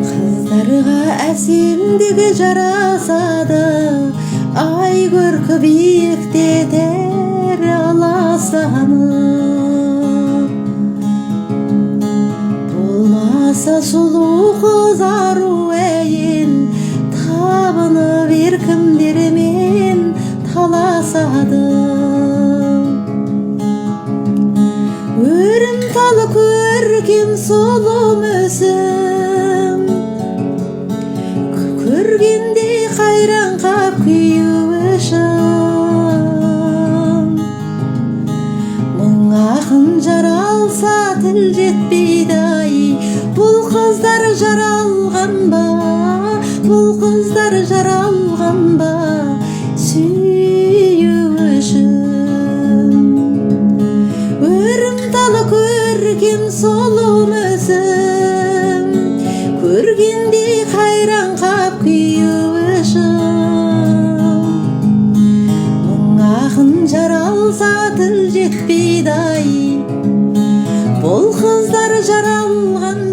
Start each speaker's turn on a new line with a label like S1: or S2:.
S1: Kızlarga әсемдігі жарасады, ай көркі биіктетер аласаны. Болмаса сұлу қыз ару әйел, табынып еркімдермен таласады. Өрім талы көркем сұлу мүсін, көргенде қайран қап күйеуішім. Мың ақын жаралса тіл жетпейді ай, бұл қыздар жаралған ба, бұл қыздар жаралған ба сүю үшін. Өрім талы көркем сұлу мүсін, көргенде қайран қап күйеуішім. Мың ақын жаралса тіл жетпейді ай, бұл қыздар жаралған